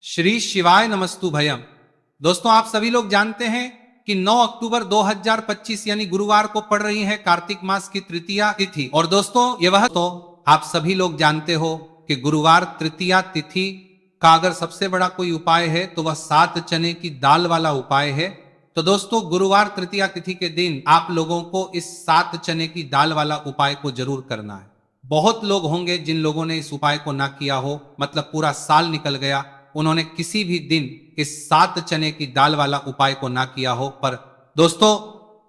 श्री शिवाय नमस्तु भयम। दोस्तों, आप सभी लोग जानते हैं कि 9 अक्टूबर 2025 यानी गुरुवार को पड़ रही है कार्तिक मास की तृतीया तिथि। और दोस्तों, ये वह तो आप सभी लोग जानते हो कि गुरुवार तृतीया तिथि का अगर सबसे बड़ा कोई उपाय है तो वह 7 चने की दाल वाला उपाय है। तो दोस्तों, गुरुवार तृतीया तिथि के दिन आप लोगों को इस 7 चने की दाल वाला उपाय को जरूर करना है। बहुत लोग होंगे जिन लोगों ने इस उपाय को ना किया हो, मतलब पूरा साल निकल गया, उन्होंने किसी भी दिन इस 7 चने की दाल वाला उपाय को ना किया हो। पर दोस्तों,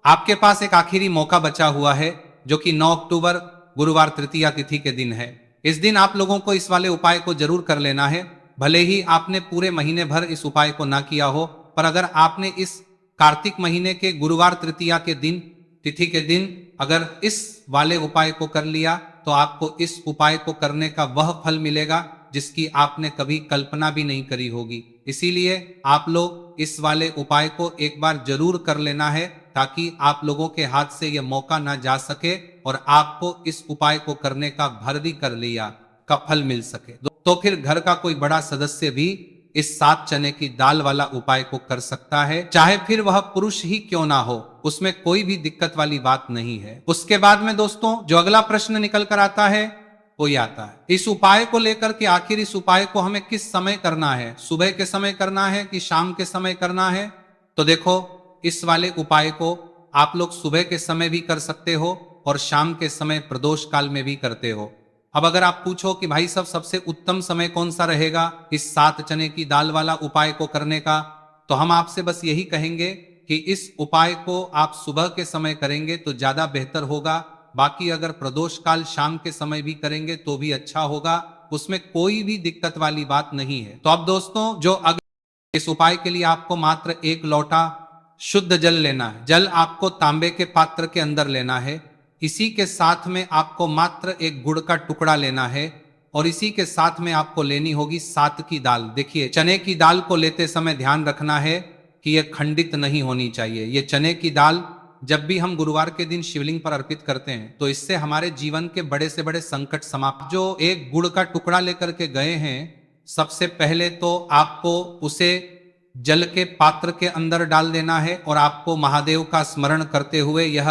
आपके पास एक आखिरी मौका बचा हुआ है, जो कि 9 अक्टूबर गुरुवार तृतीया तिथि के दिन है। इस दिन आप लोगों को इस वाले उपाय को जरूर कर लेना है। भले ही आपने पूरे महीने भर इस उपाय को ना किया हो, पर अगर आपने इस कार्तिक महीने के गुरुवार तृतीया के दिन तिथि के दिन अगर इस वाले उपाय को कर लिया तो आपको इस उपाय को करने का वह फल मिलेगा जिसकी आपने कभी कल्पना भी नहीं करी होगी। इसीलिए आप लोग इस वाले उपाय को एक बार जरूर कर लेना है, ताकि आप लोगों के हाथ से यह मौका ना जा सके और आपको इस उपाय को करने का भर भी कर लिया का फल मिल सके। तो फिर घर का कोई बड़ा सदस्य भी इस 7 चने की दाल वाला उपाय को कर सकता है, चाहे फिर वह पुरुष ही क्यों ना हो, उसमें कोई भी दिक्कत वाली बात नहीं है। उसके बाद में दोस्तों, जो अगला प्रश्न निकल कर आता है वो ये आता है, इस उपाय को लेकर के आखिर इस उपाय को हमें किस समय करना है, सुबह के समय करना है कि शाम के समय करना है। तो देखो, इस वाले उपाय को आप लोग सुबह के समय भी कर सकते हो और शाम के समय प्रदोष काल में भी करते हो। अब अगर आप पूछो कि भाई साहब सबसे उत्तम समय कौन सा रहेगा इस 7 चने की दाल वाला उपाय को करने का, तो हम आपसे बस यही कहेंगे कि इस उपाय को आप सुबह के समय करेंगे तो ज्यादा बेहतर होगा। बाकी अगर प्रदोष काल शाम के समय भी करेंगे तो भी अच्छा होगा, उसमें कोई भी दिक्कत वाली बात नहीं है। तो अब दोस्तों, जो अगर इस उपाय के लिए आपको मात्र 1 लोटा शुद्ध जल लेना है। जल आपको तांबे के पात्र के अंदर लेना है। इसी के साथ में आपको मात्र 1 गुड़ का टुकड़ा लेना है और इसी के साथ में आपको लेनी होगी 7 की दाल। देखिए, चने की दाल को लेते समय ध्यान रखना है कि यह खंडित नहीं होनी चाहिए। ये चने की दाल जब भी हम गुरुवार के दिन शिवलिंग पर अर्पित करते हैं तो इससे हमारे जीवन के बड़े से बड़े संकट समाप्त। जो 1 गुड़ का टुकड़ा लेकर के गए हैं, सबसे पहले तो आपको उसे जल के पात्र के अंदर डाल देना है और आपको महादेव का स्मरण करते हुए यह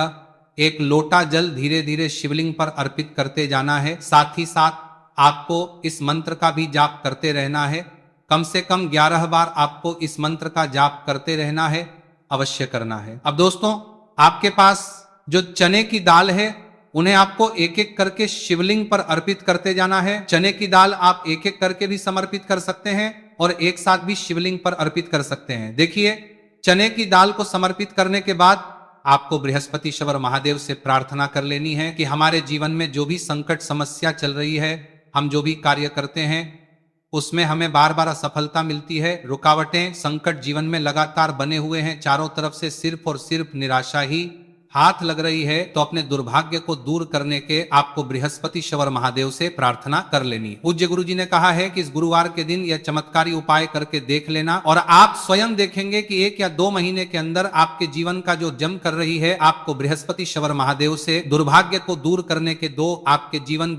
1 लोटा जल धीरे धीरे शिवलिंग पर अर्पित करते जाना है। साथ ही साथ आपको इस मंत्र का भी जाप करते रहना है। कम से कम 11 बार आपको इस मंत्र का जाप करते रहना है, अवश्य करना है। अब दोस्तों, आपके पास जो चने की दाल है उन्हें आपको एक एक करके शिवलिंग पर अर्पित करते जाना है। चने की दाल आप एक एक करके भी समर्पित कर सकते हैं और एक साथ भी शिवलिंग पर अर्पित कर सकते हैं। देखिए, चने की दाल को समर्पित करने के बाद आपको बृहस्पतिश्वर महादेव से प्रार्थना कर लेनी है कि हमारे जीवन में जो भी संकट समस्या चल रही है, हम जो भी कार्य करते हैं उसमें हमें बार बार असफलता मिलती है, रुकावटें संकट जीवन में लगातार बने हुए हैं, चारों तरफ से सिर्फ और सिर्फ निराशा ही हाथ लग रही है, तो अपने दुर्भाग्य को दूर करने के आपको बृहस्पतिश्वर महादेव से प्रार्थना कर लेनी है। पूज्य गुरु जी ने कहा है कि इस गुरुवार के दिन यह चमत्कारी उपाय करके देख लेना और आप स्वयं देखेंगे कि 1 या 2 महीने के अंदर आपके जीवन का जो जंग कर रही है, आपको बृहस्पतिश्वर महादेव से दुर्भाग्य को दूर करने के आपके जीवन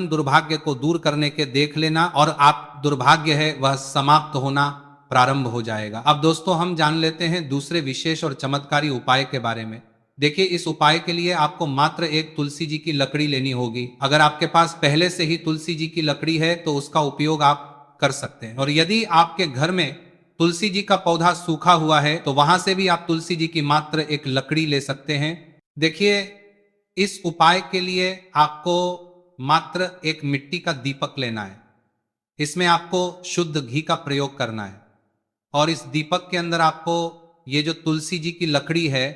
दुर्भाग्य को दूर करने के देख लेना और आप दुर्भाग्य है वह समाप्त होना प्रारंभ हो जाएगा। अब दोस्तों, हम जान लेते हैं दूसरे विशेष और चमत्कारी उपाय के बारे में। देखिए, इस उपाय के लिए आपको मात्र 1 तुलसी जी की लकड़ी लेनी होगी। अगर आपके पास पहले से ही तुलसी जी की लकड़ी है तो उसका उपयोग आप कर सकते हैं, और यदि आपके घर में तुलसी जी का पौधा सूखा हुआ है तो वहां से भी आप तुलसी जी की मात्र 1 लकड़ी ले सकते हैं। देखिए, इस उपाय के लिए आपको मात्र 1 मिट्टी का दीपक लेना है। इसमें आपको शुद्ध घी का प्रयोग करना है और इस दीपक के अंदर आपको ये जो तुलसी जी की लकड़ी है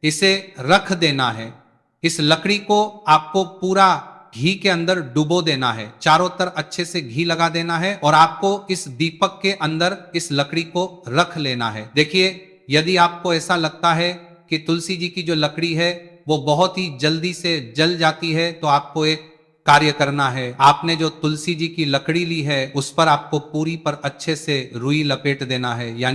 इसे रख देना है। इस लकड़ी को आपको पूरा घी के अंदर डुबो देना है, चारों तरफ अच्छे से घी लगा देना है और आपको इस दीपक के अंदर इस लकड़ी को रख लेना है। देखिए, यदि आपको ऐसा लगता है कि तुलसी जी की जो लकड़ी है वो बहुत ही जल्दी से जल जाती है, तो आपको एक कार्य करना है। आपने जो तुलसी जी की लकड़ी ली है उस पर आपको पूरी पर अच्छे से रुई लपेट देना है, यानी